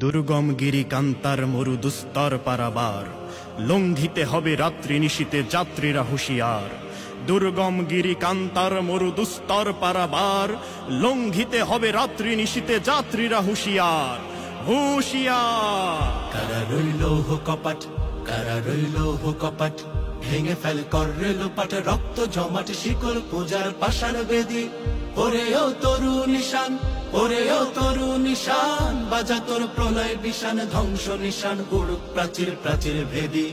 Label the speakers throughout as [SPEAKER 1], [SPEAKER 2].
[SPEAKER 1] দুর্গম গিরি কান্তার মরু দুস্তর পারাবার, লঙ্ঘিতে হবে রাত্রি নিশীতে যাত্রীরা হুঁশিয়ার। দুর্গম গিরি কান্তার মরু দুস্তর পারাবার, লঙ্ঘিতে হবে রাত্রি নিশীতে যাত্রীরা হুঁশিয়ার হুঁশিয়ার।
[SPEAKER 2] কারা রইল কপাট, কারা রইল কপাট, ভেঙে ফেল কর লোপাট, রক্ত জমাট শিকল পূজার পাষাণ বেদি। ওরে ও তরু নিশান, ওরে ও তরু নিশান, বাজা তোর প্রলয় বিশান, ধ্বংস নিশান উড়ুক প্রাচীর প্রাচীর ভেদি।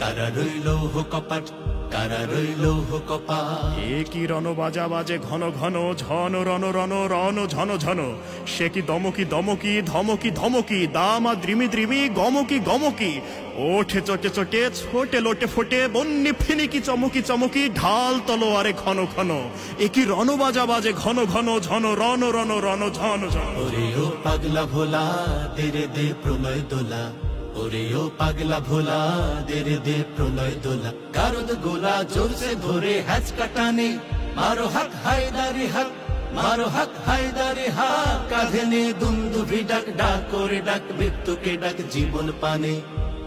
[SPEAKER 2] কারা রইল কপাট, কারা রইল কপাট।
[SPEAKER 1] এ কি রণ বাজা বাজে ঘন ঘন, ঝন রণ রণ রণ ঝন ঝন। সে কি দমকি দমকি ধমকি ধমকি, দামা দ্রিমি দ্রিমি গমকি গমকি। ওঠে চটে চটে ছোটে লোটে ফোটে, বন্যি ফিনিকি চমকি চমকি, ঢাল তলোয়ারে ঘন ঘন। এ কি রণ বাজা বাজে ঘন ঘন, ঝন রণ রণ রণ ঝন ঝন।
[SPEAKER 2] ওরে ও পাগলা ভোলা, দেরে দে প্রলয় দোলা। ওরে ও পাগলা ভোলা, দেরে দে প্রলয় দোলা। কারদ গোলা জোরসে ধরে হ্যাচ কাটানে, মারো হাক হায়দারি হাক, মারো হাক হায়দারি হাক। কাঁধে নে দুন্দুভি ডাক, ডাক করে ডাক মৃত্যুকে ডাক জীবন পানে।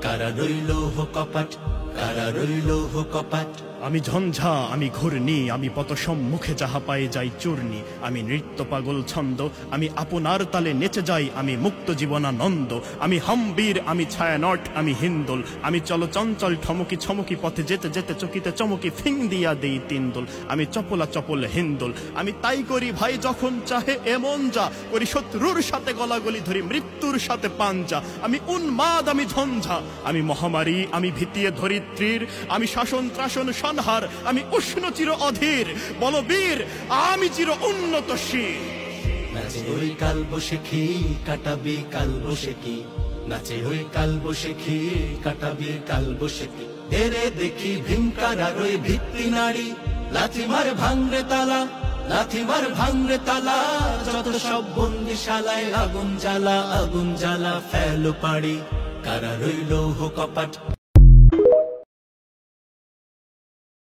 [SPEAKER 2] কারা রইল কপাট, কারা রইল কপাট।
[SPEAKER 1] আমি ঝঞ্ঝা, আমি ঘূর্ণি, আমি পত সম্মুখে যাহা পায়ে যাই চূর্ণি। আমি নৃত্য পাগল ছন্দ, আমি আপনার তালে নেচে যাই, আমি মুক্ত জীবনানন্দ। আমি হাম্বীর, আমি ছায়ানট, আমি হিন্দোল। আমি চল চঞ্চল ঠমকি ছমকি, পথে যেতে যেতে চকিতে চমকি ফিং দিয়া দেই তিনদোল। আমি চপলা চপল হিন্দোল, আমি তাই করি ভাই যখন চাহে এমন যা করি। শত্রুর সাথে গলাগলি ধরি, মৃত্যুর সাথে পাঞ্জা। আমি উন্মাদ, আমি ঝঞ্ঝা, আমি মহামারী, আমি ভিতিয়ে ধরিত্রীর। আমি শাসন ত্রাসন সংহার, আমি উষ্ণ চির অধীর। বলবীর, আমি চির উন্নত শির।
[SPEAKER 2] নাচে ওই কাল বসেখি, কাটাবি কাল বসেখি। নাচে ওই কাল বসেখি, কাটাবি কাল বসেখি। দেরে দেখি ভীমকার ওই ভিত্তি নারী, লাথি মার ভাঙরে তালা, লাথি মার ভাঙরে তালা। যত সব বন্দিশালায় আগুন জ্বালা, আগুন জ্বালা ফেলো পাড়ি। কারা রইল কপাট।